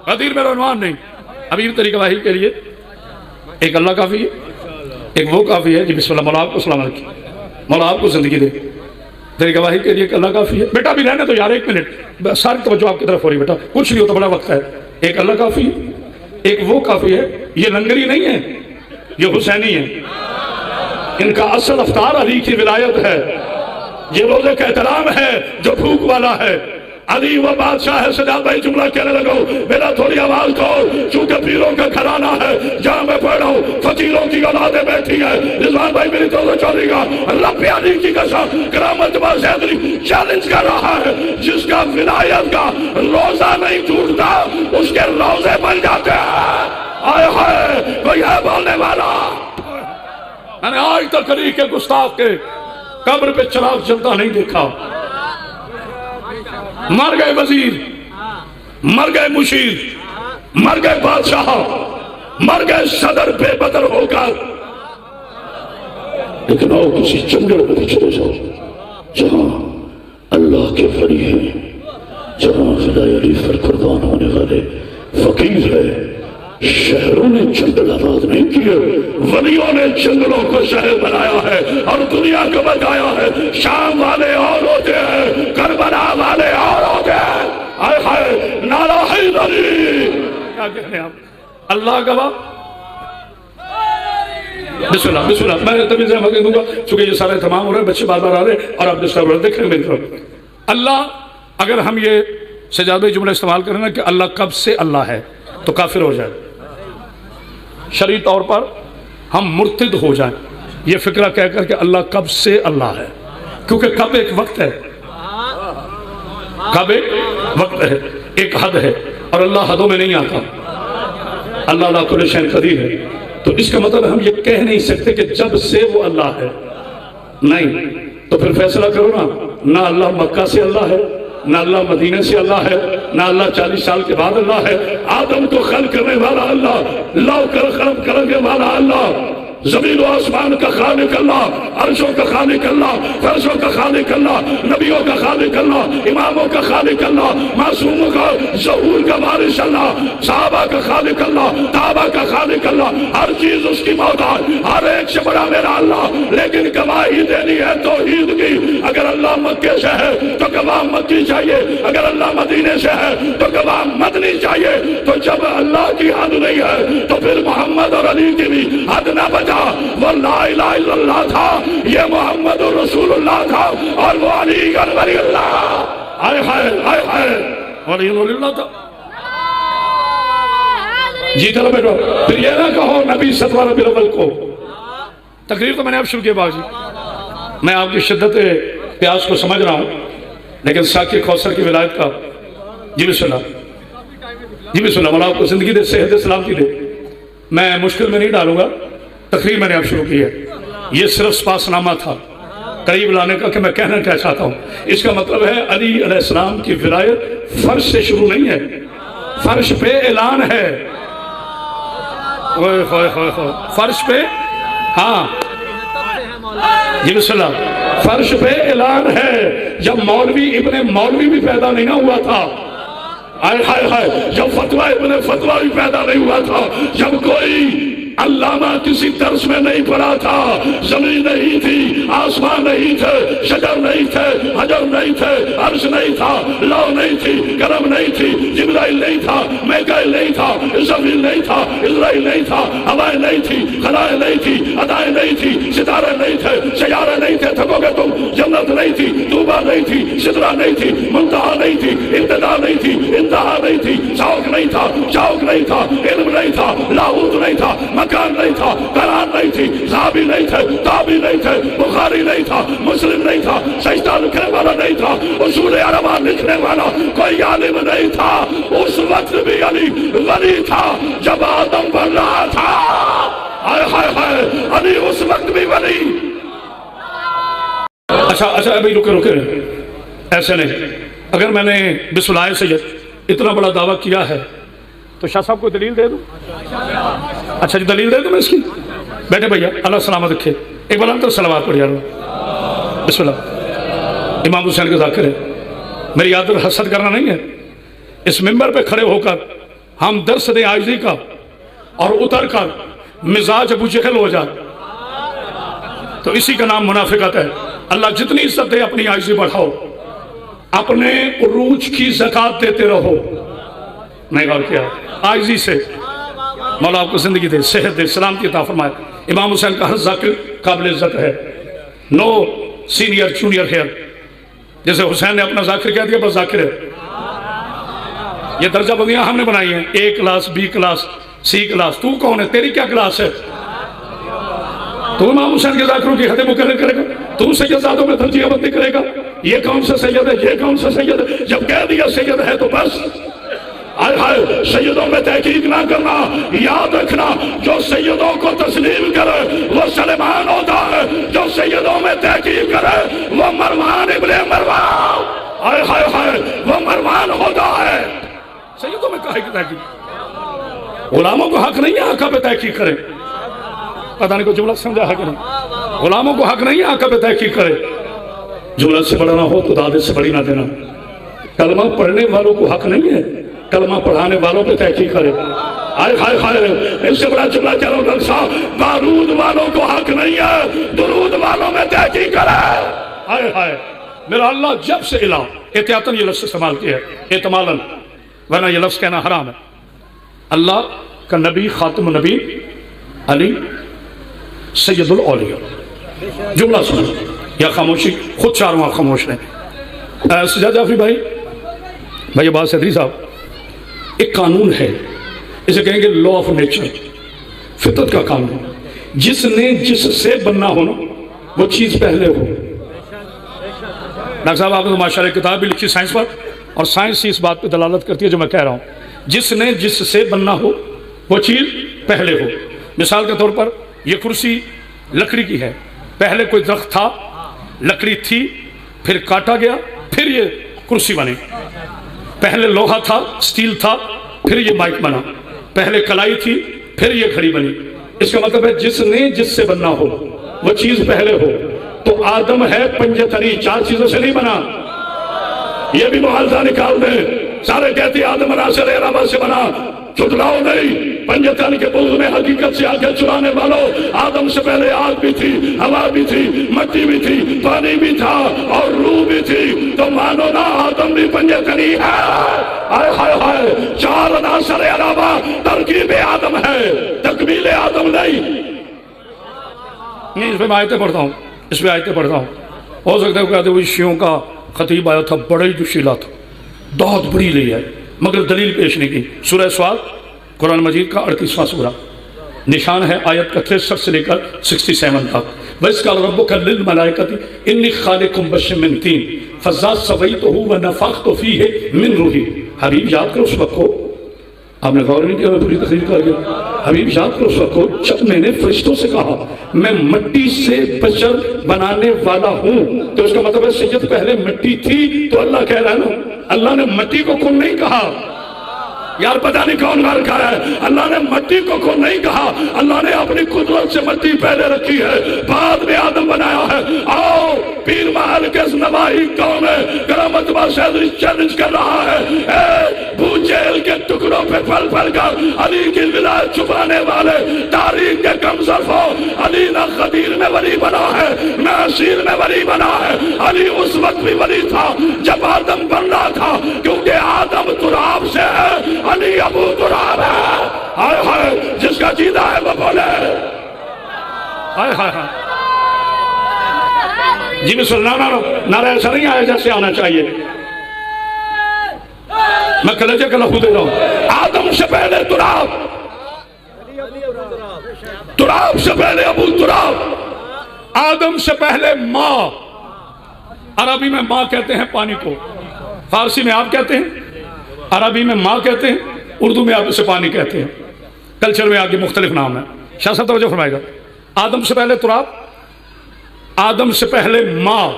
غدیر میرا عنوان نہیں، ابھی طریقہ واحد کے لیے ایک اللہ کافی ہے، ایک وہ کافی ہے۔ جی بسم اللہ، مولا آپ کو سلام رکھیں، مولا آپ کو زندگی دے۔ طریقہ واحد کے لیے ایک اللہ کافی ہے۔ بیٹا بھی رہنے تو یار، 1 منٹ، ساری توجہ آپ کی طرف ہو رہی بیٹا، کچھ نہیں ہوتا، بڑا وقت ہے۔ ایک اللہ کافی ہے، ایک وہ کافی ہے۔ یہ لنگری نہیں ہے، یہ حسینی ہے، ان کا اصل افطار علی کی ولایت ہے۔ یہ روزے کا احترام ہے جو بھوک والا ہے، علی وہ بادشاہ ہے، سجاد بھائی جملہ کہنے لگو میرا تھوڑی آواز کھول، چونکہ پیروں کا گھرانہ ہے جہاں میں پڑھ رہا ہوں، فقیروں کی اولادیں بیٹھی ہیں۔ رضوان بھائی میری توجہ چوڑے گا، رب علی کی قسم کرامت باز حیدری چیلنج کر رہا ہے، جس کا ولایت کا روزہ نہیں ٹوٹتا اس کے روزے بن جاتے ہیں۔ آئے ہائے کوئی ہے بولنے والا؟ میں نے آج تک علی کے گستاخ کے قبر پہ چراغ جلتا نہیں دیکھا۔ مر گئے وزیر، مر گئے مشیر، مر گئے بادشاہ، مر گئے صدر بے بدر ہو کر، لیکن آؤ کسی جنگل میں چلے جاؤ جہاں اللہ کے ولی ہیں، جہاں فدائے علی پر قربان ہونے والے فقیر ہے۔ شہروں نے جنگل آباد نہیں کیے، ولیوں نے جنگلوں کو شہر بنایا ہے اور دنیا کو بتایا ہے شام والے اور ہوتے ہیں، کربلا والے اور ہوتے ہیں۔ آئے ہائے نعرہ حیدری، کیا کہہ رہے ہیں آپ؟ اللہ گواہ۔ بسم اللہ بسم اللہ، میں تبھی سے مگن دوں گا چونکہ یہ سارے تمام ہو رہے ہیں، بچے بار بار آ رہے ہیں اور آپ ڈسٹرب رہے ہیں۔ دیکھیں میری طرف، اللہ، اگر ہم یہ سجاد جملہ استعمال کریں نا کہ اللہ کب سے اللہ ہے تو کافر ہو جائے، شرعی طور پر ہم مرتد ہو جائیں یہ فکرہ کہہ کر کہ اللہ کب سے اللہ ہے، کیونکہ کب ایک وقت ہے، کب ایک وقت ہے، ایک حد ہے، اور اللہ حدوں میں نہیں آتا۔ اللہ لا کل شیء قدیر ہے، تو اس کا مطلب ہم یہ کہہ نہیں سکتے کہ جب سے وہ اللہ ہے، نہیں۔ تو پھر فیصلہ کرو نا، نہ اللہ مکہ سے اللہ ہے، نہ اللہ مدینہ سے اللہ ہے، نہ اللہ 40 سال کے بعد اللہ ہے۔ آدم کو خلق کرنے والا اللہ، لو کر خلق کرنے والا اللہ، زمین و آسمان کا خالق اللہ، عرشوں کا خالق اللہ، فرشوں کا خالق اللہ، نبیوں کا خالق اللہ، اماموں کا خالق اللہ، معصوموں کا ظہور کا وارث اللہ، صحابہ کا خالق اللہ، تابع کا خالق اللہ، ہر چیز اس کی محتاج، ہر ایک سے بڑا میرا اللہ۔ لیکن گواہی دینی ہے توحید کی، اگر اللہ مکے سے ہے تو گواہ مکی چاہیے، اگر اللہ مدینے سے ہے تو گواہ مدنی چاہیے۔ تو جب اللہ کی حد نہیں ہے تو پھر محمد اور علی کی بھی حد نہ بچا۔ وہ لا الہ الا اللہ تھا، یہ محمد رسول اللہ تھا، اور وہ علی ولی اللہ، آئے ہائے آئے ہائے ولی اللہ تھا۔ جی چلو بیٹھو، پھر یہ نہ کہو نبی 7واں ربیع الاول کو۔ تقریر تو میں نے اب شروع کیا باجی، میں آپ کی شدت پیاس کو سمجھ رہا ہوں، لیکن ساقی کوثر کی ولایت کا، جی بسم اللہ، جی بسم اللہ، مولا آپ کو زندگی دے، صحت دے، سلامتی دے۔ میں مشکل میں نہیں ڈالوں گا، تقریر میں نے اب شروع کی ہے، یہ صرف سپاس نامہ تھا قریب لانے کا کہ میں کہنا کیا چاہتا ہوں۔ اس کا مطلب ہے علی علیہ السلام کی ولایت فرش سے شروع نہیں ہے، فرش پہ اعلان ہے، فرش پہ، ہاں جی بسم اللہ، فرش پہ اعلان ہے۔ جب مولوی ابن مولوی بھی پیدا نہیں نہ ہوا تھا، آئے ہائے ہائے، جب فتویٰ ابن فتویٰ بھی پیدا نہیں ہوا تھا، جب کوئی علامہ کسی درس میں نہیں پڑھا تھا، زمین نہیں تھی، آسمان نہیں تھے، شجر نہیں تھے، حجر نہیں تھے، عرش نہیں تھا، لو نہیں تھی، قلم نہیں تھی، جبرائیل نہیں تھا، میکائیل نہیں تھا، اسرافیل نہیں تھا، اسرائیل نہیں تھا، ہوائیں نہیں تھی، خلائیں نہیں تھی، ادائیں نہیں تھی، ستارے نہیں تھے، سیارے نہیں تھے، تھکو گے تم، جنت نہیں تھی، طوبہ نہیں تھی، سدرہ نہیں تھی، منتہا نہیں تھی، ابتدا نہیں تھی، انتہا نہیں تھی، شوق نہیں تھا، شوق نہیں تھا، علم نہیں تھا، لاہوت نہیں تھا، مکان نہیں تھا، قرآن نہیں تھی، صحابی نہیں تھے، تابعی نہیں تھے، بخاری نہیں تھا، مسلم نہیں تھا، سجدہ لکھنے والا نہیں تھا، اصول اربعہ لکھنے والا کوئی عالم نہیں تھا۔ اس وقت بھی علی ولی تھا جب آدم بن رہا تھا، ہائے ہائے ہائے، علی اس وقت بھی ولی۔ اچھا ابھی رکے ایسے نہیں، اگر میں نے بسم اللہ سے اتنا بڑا دعویٰ کیا ہے تو شاہ صاحب کو دلیل دے دوں؟ اچھا جی دلیل دے دوں میں اس کی؟ بیٹھے بھیا، اللہ سلامت رکھے، ایک بار تو صلوات پڑھ جانا۔ بسم اللہ، امام حسین کے ذاکر ہے، میری عادت حسد کرنا نہیں ہے، اس ممبر پہ کھڑے ہو کر ہم درس دیں عاجزی کا اور اتر کر مزاج ابو جہل ہو جائے تو اسی کا نام منافقت ہے۔ اللہ جتنی عزت دے اپنی عاجزی بڑھاؤ، اپنے عروج کی زکوٰۃ دیتے رہو۔ نہیں غور کیا، عاجزی سے مولا آپ کو زندگی دے، صحت دے، سلامتی عطا فرمائے۔ امام حسین کا ہر ذکر قابل عزت ہے، نو سینئر جونیئر ہیئر، جیسے حسین نے اپنا ذاکر کہہ دیا بس ذاکر ہے، یہ درجہ بندیاں ہم نے بنائی ہیں، A class, B class, C class. تو کون ہے؟ تیری کیا کلاس ہے؟ تو امام حسین کے ذاکروں کی حد مقرر کرے گا؟ تو سید زادوں میں درجہ بندی کرے گا؟ یہ کون سا سید ہے، یہ کون سا سید ہے؟ جب کہہ دیا سید ہے تو بس. آئے ہائے، سیدوں میں تحقیق نہ کرنا. یاد رکھنا، جو سیدوں کو تسلیم کرے وہ سلیمان ہوتا ہے، جو سیدوں میں تحقیق کرے وہ مروان ابن مروان، آئے ہائے ہائے، وہ مروان ہوتا ہے. سیدوں میں کہا کہ تحقیق، غلاموں کو حق نہیں ہے آقا پہ تحقیق کرے. پتہ نہیں کو جملہ سمجھا ہے کہ نہیں؟ غلاموں کو حق نہیں ہے آقا پہ تحقیق کرے. جملہ سے بڑا نہ ہو تو دادے سے بڑی نہ دینا. کلمہ پڑھنے والوں کو حق نہیں ہے، کلمہ پڑھانے والوں پہ تحقیق کرے. آئے ہائے ہائے، اس سے بڑا جملہ چلو ڈاکٹر صاحب، بارود والوں کو حق نہیں ہے، درود والوں میں تحقیق کرے. آئے ہائے، میرا اللہ جب سے الہ، احتیاطاً یہ لفظ استعمال کیا ہے، احتمالاً، ورنہ یہ لفظ کہنا حرام ہے. اللہ کا نبی خاتم النبی علی سید الاولیاء. جملہ سنو یا خاموشی، خود چارواں خاموش رہیں. سجاد جعفری بھائی عباس حدری صاحب، ایک قانون ہے، اسے کہیں گے لا آف نیچر، فطرت کا قانون. جس نے جس سے بننا ہونا وہ چیز پہلے ہو. ڈاکٹر صاحب آپ نے تو ماشاءاللہ کتاب بھی لکھی سائنس پر، اور سائنس ہی اس بات پہ دلالت کرتی ہے جو میں کہہ رہا ہوں. جس نے جس سے بننا ہو وہ چیز پہلے ہو. مثال کے طور پر یہ کرسی لکڑی کی ہے، پہلے کوئی درخت تھا، لکڑی تھی، پھر کاٹا گیا، پھر یہ کرسی بنی. پہلے لوہا تھا، سٹیل تھا، پھر یہ مائک بنا. پہلے کلائی تھی، پھر یہ گھڑی بنی. اس کا مطلب ہے جس نے جس سے بننا ہو وہ چیز پہلے ہو. تو آدم ہے پنجہ تنی، 4 چیزوں سے نہیں بنا. یہ بھی معاوضہ نکال دیں. سارے کہتے ہیں آدم عناصر ارابہ سے بنا، چھٹلاؤ نہیں. پنجتن کے بغض میں حقیقت سے آنکھیں چرانے والوں، آدم سے پہلے آگ بھی تھی، ہوا بھی تھی، مٹی بھی تھی، پانی بھی تھا اور روح بھی تھی. تو مانو نا آدم بھی پنجتنی ہے. آئے ہائے ہائے، 4 عناصر علاوہ ترکیب آدم ہے، تکمیل آدم نہیں. اس پہ میں آیتیں پڑھتا ہوں، اس پہ آیتیں پڑھتا ہوں. ہو سکتا ہے کہتے ہوئے شیعوں کا خطیب آیا تھا، بڑا ہی جوشیلا تھا، بہت بڑی لی ہے، مگر دلیل پیش نہیں کی. سورہ سواد قرآن مجید کا 38واں سورہ، نشان ہے آیت کا 63 سے لے کر 67 تک. وَإِذْ قَالَ رَبُّكَ لِلْمَلَائِكَةِ إِنِّي خَالِقٌ بَشَرًا مِنْ طِينٍ فَإِذَا سَوَيْتُهُ وَنَفَخْتُ فِيهِ مِنْ رُوحِي. حبیب یاد کرو اس وقت کو، آپ نے غور نہیں کیا، میں پوری تقریر کر گیا. حبیب یاد کرو اس وقت کو جب میں نے فرشتوں سے کہا میں مٹی سے بشر بنانے والا ہوں. تو اس کا مطلب ہے سید پہلے مٹی تھی. تو اللہ کہہ رہا ہے نا، اللہ نے مٹی کو کن نہیں کہا. یار پتہ نہیں کون مار کھا ہے. اللہ نے مٹی کو کن نہیں کہا، اللہ نے اپنی قدرت سے مٹی پہلے رکھی ہے، بعد میں آدم بنایا ہے. آؤ پیر محل کے نواحی قوم ہے، کرامت بادشاہ چیلنج کر رہا ہے. اے بو جیل کے ٹکڑوں پہ پھل پھل کر علی کی ولایت چھپانے والے، تاریخ کے کم ظرف ہو. علی نہ غدیر میں ولی بنا ہے، نہ اسیر میں ولی بنا ہے. علی اس وقت بھی ولی تھا جب آدم بن رہا تھا، کیونکہ آدم تراب سے ہے، علی ابو تراب ہے. ہائے ہائے، جس کا جیدہ ہے وہ بولے ہائے ہائے ہائے. جی بسم اللہ. نعرہ ایسا نہیں آیا جیسے آنا چاہیے. میں کلیجے کا لفظ دے رہا ہوں. آدم سے پہلے تراب، تراب سے پہلے ابو تراب، آدم سے پہلے ماں. عربی میں ماں کہتے ہیں پانی کو، فارسی میں آپ کہتے ہیں، عربی میں ماں کہتے ہیں، اردو میں آپ اسے پانی کہتے ہیں. کلچر میں آگے مختلف نام ہے. شاہ صاحب توجہ فرمائے گا. آدم سے پہلے تراب، آدم سے پہلے ماں.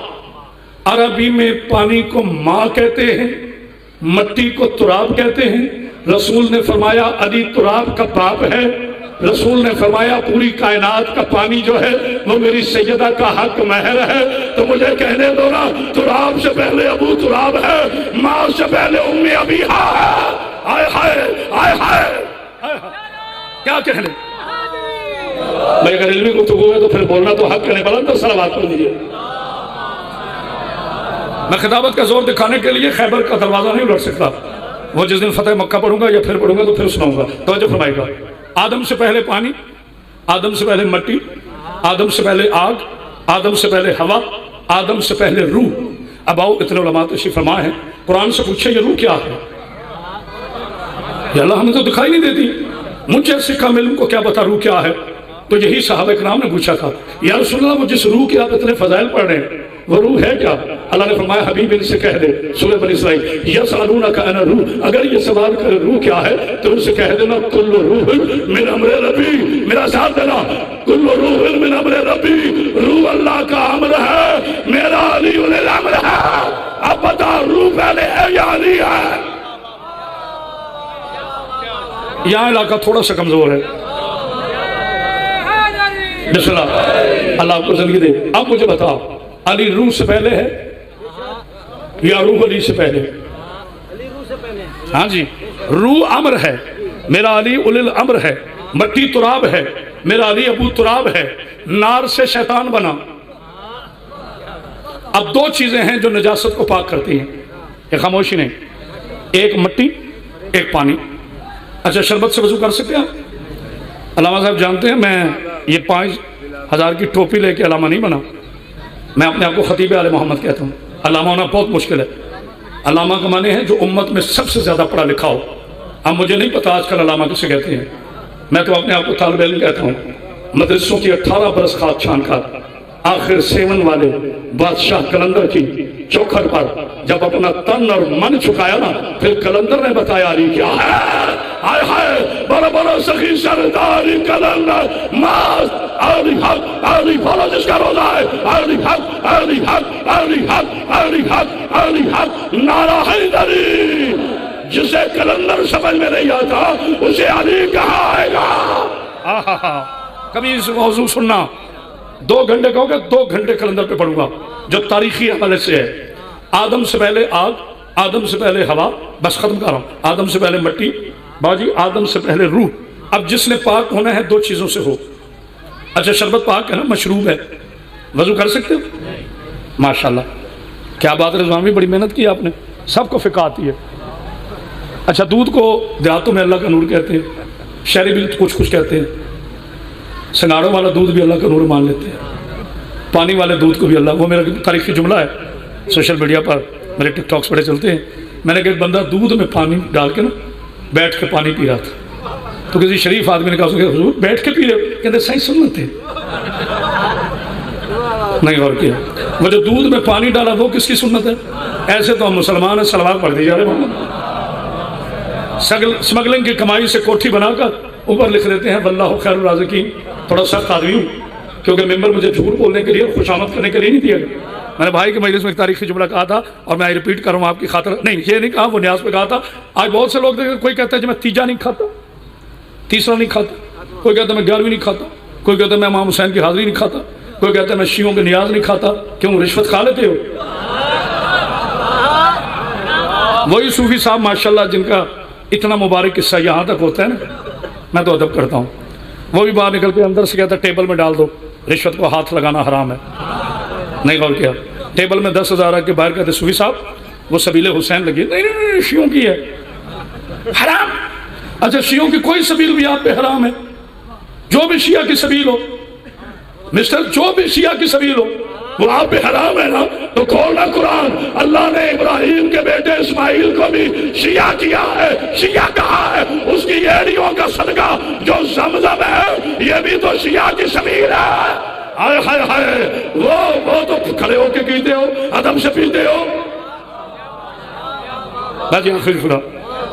عربی میں پانی کو ماں کہتے ہیں، مٹی کو تراب کہتے ہیں. رسول نے فرمایا علی تراب کا باپ ہے. رسول نے فرمایا پوری کائنات کا پانی جو ہے وہ میری سیدہ کا حق مہر ہے. تو مجھے کہنے دو نا، تراب سے پہلے ابو تراب ہے، ماں سے پہلے ام ابیہا ہے. آئے ہائے آئے ہائے، کیا کہنے. بھائی اگر علمی گفتگو ہے تو پھر بولنا تو حق کرنے بلند صلوات پڑھ لیجیے. میں خطابت کا زور دکھانے کے لیے خیبر کا دروازہ نہیں لڑ سکتا. وہ جس دن فتح مکہ پڑھوں گا یا پھر پڑھوں گا تو پھر سناؤں گا. توجہ فرمائے گا. آدم سے پہلے پانی، آدم سے پہلے مٹی، آدم سے پہلے آگ، آدم سے پہلے ہوا، آدم سے پہلے روح. اب آؤ اتنے علماء تشریف فرما ہے، قرآن سے پوچھے یہ روح کیا ہے. یا اللہ ہمیں تو دکھائی نہیں دیتی، مجھے سکھا علم کو کیا بتا روح کیا ہے؟ تو یہی صحابہ کرام نے پوچھا تھا یا رسول اللہ وہ جس روح کے آپ اتنے فضائل پڑھ رہے ہیں وہ روح ہے کیا؟ اللہ نے فرمایا حبیب ان سے کہہ دے، سورہ بنی اسرائیل یسألونک عن الروح، اگر یہ سوال کرے روح کیا ہے تو ان سے کہہ دینا کل روح من امر ربی، میرا ساتھ دینا، کل روح من امر ربی، روح اللہ کا امر ہے، میرا علی اولی الامر ہے۔ اب بتا روح پہلے ہے یا علی ہے؟ یہاں علاقہ تھوڑا سا کمزور ہے، بسم اللہ، اللہ آپ کو زندگی دے۔ اب مجھے بتاؤ علی روح سے پہلے ہے یا روح علی سے پہلے؟ ہاں جی، روح امر ہے، میرا علی اولی الامر ہے، مٹی تراب ہے، میرا علی ابو تراب ہے، نار سے شیطان بنا۔ اب دو چیزیں ہیں جو نجاست کو پاک کرتی ہیں، ایک خاموشی نہیں، ایک مٹی ایک پانی۔ اچھا شربت سے وضو کر سکتے ہیں آپ؟ علامہ صاحب جانتے ہیں میں یہ 5000 کی ٹوپی لے کے علامہ نہیں بنا، میں اپنے آپ کو خطیب آل محمد کہتا ہوں۔ علامہ ہونا بہت مشکل ہے، علامہ کا معنی ہے جو امت میں سب سے زیادہ پڑھا لکھا ہو۔ اب مجھے نہیں پتا آج کل علامہ کسے کہتے ہیں، میں تو اپنے آپ کو طالب علم کہتا ہوں۔ مدرسوں کی 18 برس خواہ چھان کر آخر 7 والے بادشاہ کلندر کی چوکھٹ پر جب اپنا تن اور من چھکایا نا، پھر کلندر نے بتایا علی کیا ہے۔ ہائے ہائے بڑا بڑا سخی سرداری کلندر ماس علی حق، علی بھولا جس کا روزہ ہے، علی حق، علی حق، علی حق، علی حق، علی حق، نعرہ حیدری۔ جسے کلندر سمجھ میں نہیں آتا اسے علی کہا آئے گا۔ کبھی اس موضوع سننا، 2 گھنٹے کہو گے 2 گھنٹے کلندر پہ پڑھوں گا جو تاریخی حوالے سے ہے۔ آدم سے پہلے آگ، آدم سے پہلے ہوا، بس ختم کر رہا ہوں، آدم سے پہلے مٹی، باجی آدم سے پہلے روح۔ اب جس نے پاک ہونا ہے 2 چیزوں سے ہو۔ اچھا شربت پاک ہے نا، مشروب ہے، وضو کر سکتے ہو؟ ماشاءاللہ کیا بات، رضوان بھی بڑی محنت کی آپ نے، سب کو فقہ آتی ہے۔ اچھا دودھ کو دیہاتوں میں اللہ کا نور کہتے ہیں، شہری بھی کچھ کہتے ہیں، سنگاڑوں والا دودھ بھی اللہ کا نور مان لیتے ہیں، پانی والے دودھ کو بھی اللہ، وہ میرا تاریخی جملہ ہے، سوشل میڈیا پر میرے ٹک ٹاکس بڑے چلتے ہیں۔ میں نے کہا ایک بندہ دودھ میں پانی ڈال کے نا بیٹھ کے پانی پی رہا تھا، تو کسی شریف آدمی نے کہا حضور بیٹھ کے پی رہے، کہتے صحیح سنت ہے، نہیں غور کیا، وہ جو دودھ میں پانی ڈالا وہ کس کی سنت ہے؟ ایسے تو ہم مسلمان ہیں، صلوات پڑھ دی جا رہے ہیں، سمگلنگ کی کمائی سے کوٹھی بنا کر اوپر لکھ دیتے ہیں واللہ خیر الرازقین۔ تھوڑا سخت آدمی ہوں کیونکہ ممبر مجھے جھوٹ بولنے کے لیے خوشامد کرنے کے لیے نہیں دیا گیا۔ میں نے بھائی کے مجلس میں ایک تاریخی جملہ کہا تھا اور میں ریپیٹ کر رہا ہوں آپ کی خاطر، نہیں یہ نہیں کہا، وہ نیاز پہ کہا تھا۔ آج بہت سے لوگ دیکھتے ہیں، کوئی کہتا ہے کہ میں تیجا نہیں کھاتا، تیسرا نہیں کھاتا، کوئی کہتا ہے میں 11ویں نہیں کھاتا، کوئی کہتا ہے میں امام حسین کی حاضری نہیں کھاتا، کوئی کہتا ہے میں شیعوں کے نیاز نہیں کھاتا۔ کیوں؟ رشوت کھا لیتے ہو؟ وہی صوفی صاحب ماشاءاللہ جن کا اتنا مبارک قصہ یہاں تک ہوتا ہے نا، میں تو ادب کرتا ہوں، وہ بھی باہر نکل کے اندر سے کہتا ہے ٹیبل میں ڈال دو، رشوت کو ہاتھ لگانا حرام ہے، نہیں غور کیا، ٹیبل میں 10,000 آ کے باہر کہتے صوفی صاحب وہ سبیل حسین لگی، نہیں شیعوں کی ہے، حرام۔ اچھا شیعوں کی کوئی سبیل بھی آپ پہ حرام ہے؟ جو بھی شیعہ کی سبیل ہو مسٹر، جو بھی شیعہ کی سبیل ہو وہ آپ پہ حرام ہے نا، تو کھولنا قرآن، اللہ نے ابراہیم کے بیٹے اسماعیل کو بھی شیعہ کیا ہے، شیعہ کہا ہے، اس کی ایڑیوں کا صدقہ جو زمزم ہے یہ بھی تو شیعہ کی سبیل ہے۔ ہائے ہائے ہائے، وہ تو کھڑے ہو کے پیتے ہو، ادب سے پیتے ہو۔ باجی آخری فرا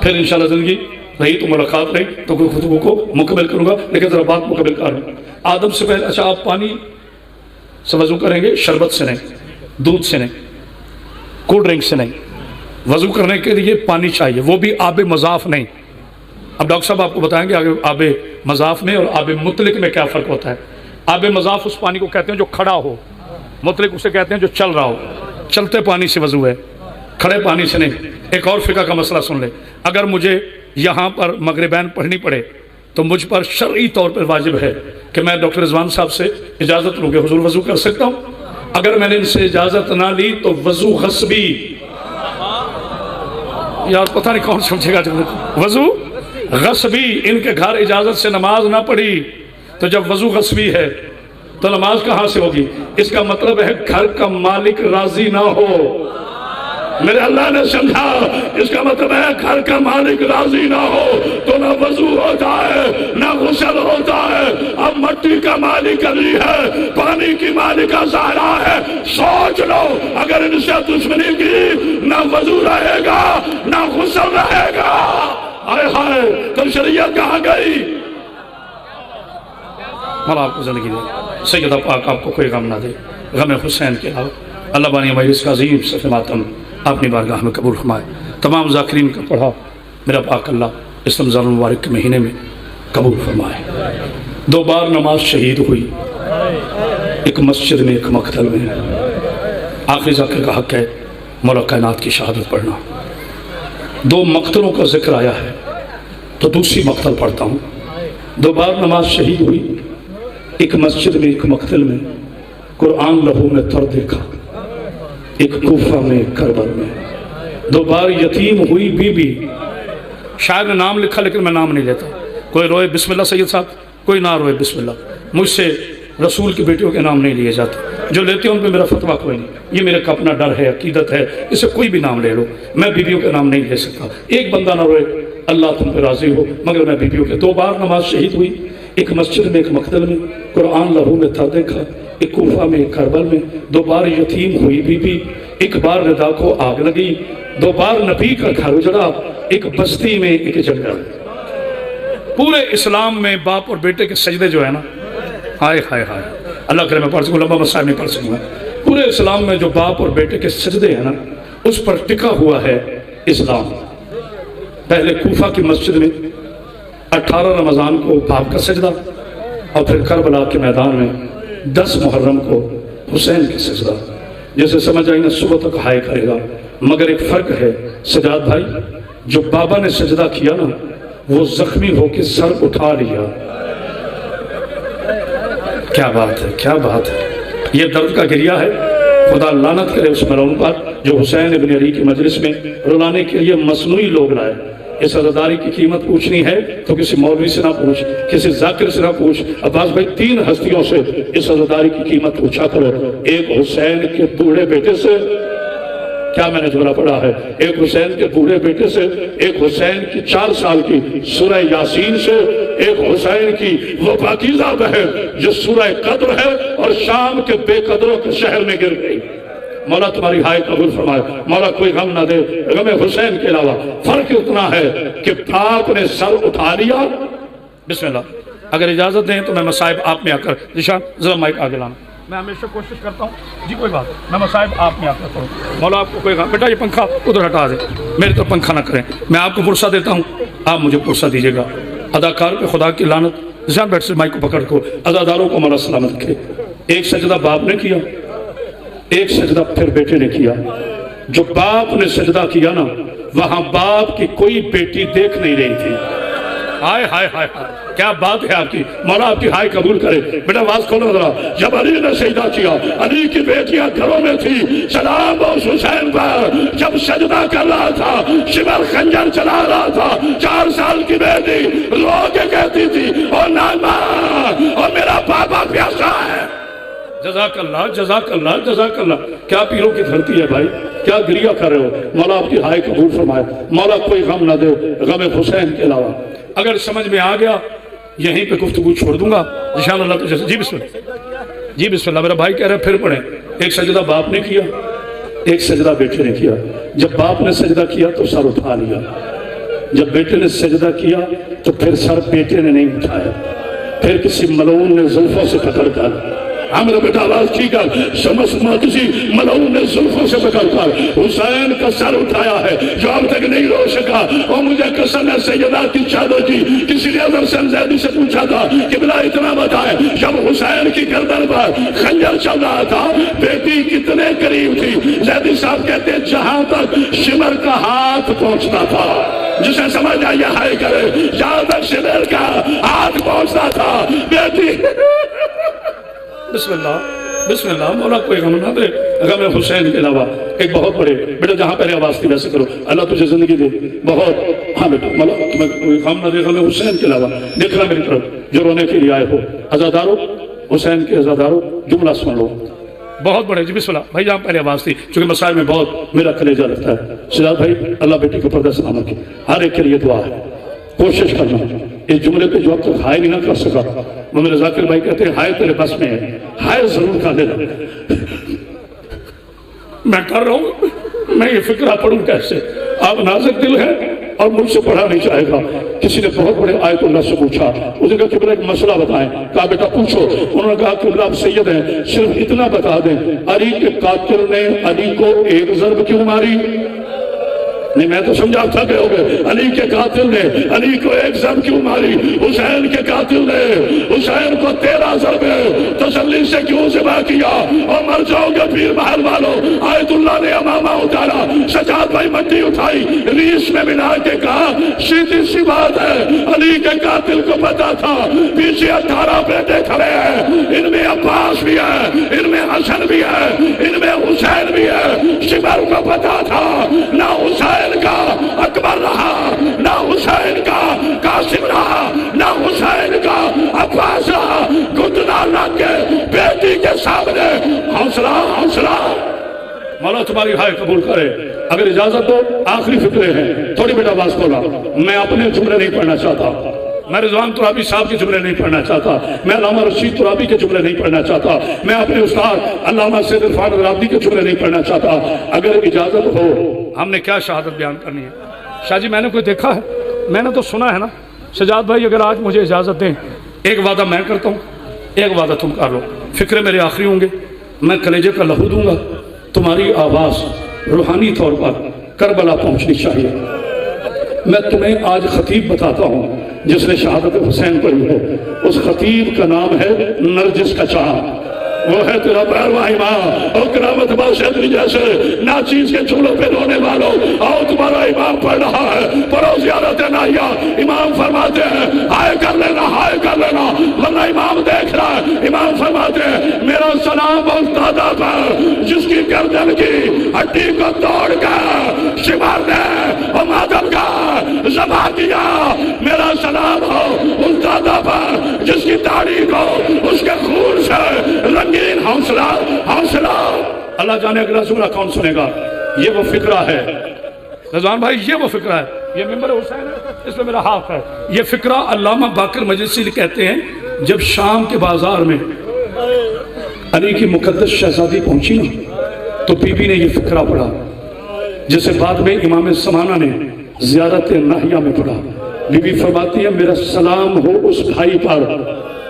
پھر انشاءاللہ زندگی رہی تو ملاقات رہی تو خطبوں کو مکمل کروں گا، لیکن ذرا بات مکمل کر رہا ہوں۔ آدم سے پہلے، اچھا آپ پانی سے وضو کریں گے، شربت سے نہیں، دودھ سے نہیں، کولڈ ڈرنک سے نہیں، وضو کرنے کے لیے پانی چاہیے، وہ بھی آب مضاف نہیں۔ اب ڈاکٹر صاحب آپ کو بتائیں گے آب مضاف میں اور آب مطلق میں کیا فرق ہوتا ہے۔ آب مضاف اس پانی کو کہتے ہیں جو کھڑا ہو، مطلق اسے کہتے ہیں جو چل رہا ہو، چلتے پانی سے وضو ہے، کھڑے پانی سے نہیں۔ ایک اور فقہ کا مسئلہ سن لے، اگر مجھے یہاں پر مغربین پڑھنی پڑے تو مجھ پر شرعی طور پر واجب ہے کہ میں ڈاکٹر رضوان صاحب سے اجازت لوں کہ حضور وضو کر سکتا ہوں۔ اگر میں نے ان سے اجازت نہ لی تو وضو غصبی، یار پتہ نہیں کون سمجھے گا، وضو غصبی، ان کے گھر اجازت سے نماز نہ پڑھی تو جب وضو غصبی ہے تو نماز کہاں سے ہوگی؟ اس کا مطلب ہے گھر کا مالک راضی نہ ہو، میرے اللہ نے سمجھا اس کا مطلب ہے گھر کا مالک راضی نہ ہو تو نہ وضو ہوتا ہے نہ غسل ہوتا ہے. اب مٹی کا مالک علی ہے, پانی کی مالک زہرا ہے. سوچ لو اگر ان سے دشمنی کی نہ وضو رہے گا نہ غسل رہے گا. ہائے ہائے تو شریعت کہاں گئی؟ مولا آپ کو زندگی دے, سیدہ پاک آپ کو کوئی غم نہ دے. غم حسین کے علاوہ اللہ بانی مجلس کا عظیم صف ماتم اپنی بارگاہ میں قبول فرمائے. تمام ذاکرین کا پڑھا میرا پاک اللہ اس رمضان المبارک کے مہینے میں قبول فرمائے. 2 بار نماز شہید ہوئی, ایک مسجد میں ایک مقتل میں. آخری ذکر کا حق ہے مولا کائنات کی شہادت پڑھنا. 2 مقتلوں کا ذکر آیا ہے تو دوسری مقتل پڑھتا ہوں. 2 بار نماز شہید ہوئی, ایک مسجد میں ایک مقتل میں. قرآن لہو میں تر دیکھا, ایک کوفہ میں ایک کربل میں. 2 بار یتیم ہوئی بی بی. شاید نے نام لکھا لیکن میں نام نہیں لیتا. کوئی روئے بسم اللہ سید صاحب, کوئی نہ روئے بسم اللہ. مجھ سے رسول کی بیٹیوں کے نام نہیں لیے جاتے, جو لیتے ہیں ان پہ میرا فتویٰ کوئی نہیں. یہ میرے کا اپنا ڈر ہے, عقیدت ہے, اسے کوئی بھی نام لے لو. میں بیویوں کے نام نہیں لے سکتا. ایک بندہ نہ روئے اللہ تم پہ راضی ہو, مگر میں بیویوں کے. 2 بار نماز شہید ہوئی, ایک مسجد میں ایک مقتل میں. قرآن لہو میں تر دیکھا, ایک کوفہ میں ایک کربل میں. 2 بار یتیم ہوئی بی بی, ایک بار ردا کو آگ لگی. 2 بار نبی کا گھر اجڑا, ایک بستی میں ایک جنگل. پورے اسلام میں باپ اور بیٹے کے سجدے جو ہے نا, ہائے ہائے ہائے, اللہ کرے میں پڑھ سکوں, لمبا مسائل نہیں پڑھ سکوں. پورے اسلام میں جو باپ اور بیٹے کے سجدے ہیں نا, اس پر ٹکا ہوا ہے اسلام. پہلے کوفہ کی مسجد میں 18 رمضان کو باپ کا سجدہ, اور پھر کربلا کے میدان میں 10 محرم کو حسین کی سجدہ. جیسے سمجھ آئی نا صبح تک ہائے کرے گا. مگر ایک فرق ہے سجاد بھائی, جو بابا نے سجدہ کیا نا وہ زخمی ہو کے سر اٹھا لیا. کیا بات ہے, کیا بات ہے. یہ درد کا گریہ ہے. خدا لعنت کرے اس ملعون پر جو حسین ابن علی کی مجلس میں رلانے کے لیے مصنوعی لوگ لائے. اس عزاداری کی قیمت پوچھنی ہے تو کسی مولوی سے نہ پوچھ, کسی ذاکر سے نہ پوچھ. عباس بھائی 3 ہستیوں سے اس عزاداری کی قیمت پوچھا کرو. ایک حسین کے بوڑھے بیٹے سے, کیا میں نے جملہ پڑھا ہے, ایک حسین کے بوڑھے بیٹے سے, ایک حسین کی 4 سال کی سورہ یاسین سے, ایک حسین کی وہ پاکیزہ بہن جو سورہ قدر ہے اور شام کے بے قدروں کے شہر میں گر گئی. مولا تمہاری ہائے قبول فرمائے. مولا کوئی غم نہ دے. غم حسین کے علاوہ فرق اتنا ہے کہ باپ نے سر اٹھا لیا. بسم اللہ, اگر اجازت دیں تو میں مصائب آپ میں آ کر, ذیشان ذرا مائک آگے لانا. میں ہمیشہ کوشش کرتا ہوں جی, کوئی بات ہے, میں مصائب آپ میں آ کر کروں. مولا آپ کو کوئی غم, بیٹا یہ پنکھا ادھر ہٹا دیں, میرے تو پنکھا نہ کریں. میں آپ کو پرسہ دیتا ہوں, آپ مجھے پرسہ دیجیے گا. اداکار پہ خدا کی لعنت. ذیشان بیٹھ سے مائک کو پکڑ کو, ازاداروں کو مولا سلامت کرے. ایک سجدہ باپ نے کیا, ایک سجدہ پھر بیٹے نے کیا. جو باپ نے سجدہ کیا نا, وہاں باپ کی کوئی بیٹی دیکھ نہیں رہی تھی. ہائے ہائے ہائے, کیا بات ہے آپ کی. مولا آپ کی ہائے قبول کرے. بیٹا آواز کھولو ذرا. جب علی نے سجدہ کیا, علی کی بیٹیاں گھروں میں تھی. سلام اس حسین پر جب سجدہ کر رہا تھا, شمر خنجر چلا رہا تھا. 4 سال کی بیٹی رو کے کہتی تھی, او نانا, اور میرا پاپا پیاسا ہے. جزاک اللہ, جزاک اللہ, جزاک اللہ. کیا پیروں کی دھرتی ہے بھائی, کیا گریہ کر رہے ہو. مولا آپ کی ہائے قبول فرمائے. مولا کوئی غم نہ دے غم حسین کے علاوہ. اگر سمجھ میں آ گیا یہیں پہ گفتگو چھوڑ دوں گا انشاء اللہ تجھے. جی بسم اللہ, جی بسم اللہ. میرا بھائی کہہ رہا ہے پھر پڑھیں. ایک سجدہ باپ نے کیا, ایک سجدہ بیٹے نے کیا. جب باپ نے سجدہ کیا تو سر اٹھا لیا. جب بیٹے نے سجدہ کیا تو پھر سر بیٹے نے نہیں اٹھایا, پھر کسی ملعون نے زلفوں سے پکڑ کر, میرا بیٹا آواز کی کر, سمجھ کسی ملعون نے زلفوں سے پکڑ کر حسین کا سر اٹھایا ہے جو اب تک نہیں رو سکا. اور مجھے قسم ہے سیدہ کی چادر کی, کسی نے اگر حسین زیدی سے پوچھا تھا کہ بلا اتنا بتائے, جب حسین کی گردن پر خنجر چل رہا تھا بیٹی کتنے قریب تھی. زیدی صاحب کہتے ہیں جہاں تک شمر کا ہاتھ پہنچتا تھا. جسے سمجھ آئیے ہائے کرے, جہاں تک شمر کا ہاتھ پہنچتا تھا بیٹی. بسم اللہ, بسم اللہ. مولا کوئی غم نہ دے غم حسین کے علاوہ. ایک بہت بڑے بیٹا, جہاں پہلے آواز تھی ویسے کرو, اللہ تجھے زندگی دے بہت. ہاں بیٹا, مولا تمہیں کوئی غم نہ دے غم حسین کے علاوہ. دیکھنا میری طرف جو رونے کے لیے آئے ہو. عزادارو, حسین کے عزادارو, جملہ سن لو. بہت بڑے جی بسم اللہ بھائی جہاں پہلے آواز تھی چونکہ مسائل میں بہت میرا کلیجہ لگتا ہے. سجاد بھائی اللہ بیٹی کو پردہ سلامت کی. ہر ایک کے لیے دعا ہے. کوشش کرنا اس جملے پہ جو اب تک ہائے نہیں نہ کر سکا وہ میرے ذاکر بھائی کہتے ہیں ہائے تیرے بس میں ہے, ہائے ضرور کر دینا. میں کر رہا ہوں, میں یہ فکرہ پڑھوں کیسے. آپ نازک دل ہے اور مجھ سے پڑھا نہیں چاہے گا. کسی نے بہت بڑے آیت اللہ سے پوچھا, اس نے کہا کہ ایک مسئلہ بتائیں. کہا بیٹا پوچھو. انہوں نے کہا کہ آپ سید ہیں, صرف اتنا بتا دیں علی کے قاتل نے علی کو ایک ضرب کیوں ماری؟ نہیں میں تو سمجھا تھا کہ ہو گئے. علی کے قاتل نے علی کو ایک ضرب کیوں ماری؟ حسین کے قاتل نے حسین کو 13 ضرب تسلی سے کیوں ذبح کیا؟ اور مر جاؤ گے پیر محل والوں. آیت اللہ نے امامہ اتارا, سجاد بھائی مٹی اٹھائی, ریس میں ملا کے کہا سیدھی سی بات ہے, علی کے قاتل کو پتا تھا پیچھے 18 بیٹے کھڑے ہیں, ان میں عباس بھی ہے, ان میں حسن بھی ہے, ان میں حسین بھی ہے. شمر کو پتا تھا نہ حسین کا اکبر رہا, نہ حسین کا قاسم رہا, نہ حسین کا عباس رہا. گھٹنا لگ کے بیٹی کے سامنے حوصلہ حوصلہ. مولا تمہاری ہائے قبول کرے. اگر اجازت دو آخری فکرے ہیں, تھوڑی بیٹا آواز کھولا. میں اپنے جملے نہیں پڑھنا چاہتا, میں رضوان ترابی صاحب کے جملے نہیں پڑھنا چاہتا, میں علامہ رشید ترابی کے جملے نہیں پڑھنا چاہتا, میں اپنے استاد علامہ سید عرفان رابطی کے جملے نہیں پڑھنا چاہتا. اگر اجازت ہو ہم نے کیا شہادت بیان کرنی ہے. شاہ جی میں نے کوئی دیکھا ہے؟ میں نے تو سنا ہے نا. سجاد بھائی اگر آج مجھے اجازت دیں, ایک وعدہ میں کرتا ہوں, ایک وعدہ تم کر لو. فکرے میرے آخری ہوں گے, میں کلیجے کا لہو دوں گا, تمہاری آواز روحانی طور پر کربلا پہنچنی چاہیے. میں تمہیں آج خطیب بتاتا ہوں جس نے شہادت حسین پڑھی ہے. اس خطیب کا نام ہے نرجس کا چاند. وہ ہے تیرا پیرواں امام اور کرامت بادشاہ جیسے ناچیز کے چولہوں پہ رونے والوں. آؤ تمہارا امام پڑھ رہا ہے, پڑھو زیارت ناہیہ. امام فرماتے ہیں ہائے کر لینا, ہائے کر لینا, ورنہ امام دیکھ رہا ہے. امام فرماتے ہیں میرا سلام اس دادا پر جس کی گردن کی ہڈی کو توڑ کر شمار نے اور مادم کا ذبح کیا. میرا سلام ہو اس دادا پر جس کی داڑھی کو اس کے خون سے رنگین حوصلہ حوصلہ. اللہ جانے اگلا سورہ کون سنے گا. یہ وہ فکرہ ہے رضوان بھائی, یہ وہ فکرہ ہے. یہ ممبر حسین ہے, اس میں میرا ہاتھ ہے. یہ فکرہ علامہ باقر مجلسی کہتے ہیں جب شام کے بازار میں علی کی مقدس شہزادی پہنچی نا تو بی بی نے یہ فکرہ پڑھا جسے بعد میں امام زمانہ نے زیارت ناہیہ میں پڑھا. بی بی فرماتی ہے میرا سلام ہو اس بھائی پر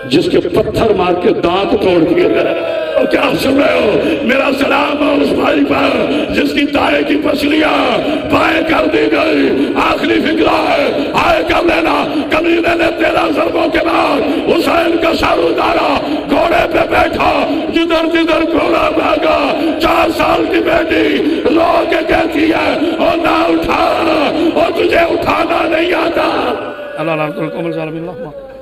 جس کے پتھر مار کے دانت توڑ دیے گئے. اور کیا سن رہے ہو؟ میرا سلام ہو اس بھائی پر جس کی دائیں کی پسلیاں بائیں کر دی گئی. آخری فکرہ ہے آئے کر لینا. کمینے نے 13 ضربوں کے بعد حسین کا سر اتارا, گھوڑے پہ بیٹھا, جدھر جدھر گھوڑا بھاگا. 4 سال کی بیٹی رو کے کہتی ہے اور نہ اٹھا, اور تجھے اٹھانا نہیں آتا. اللہ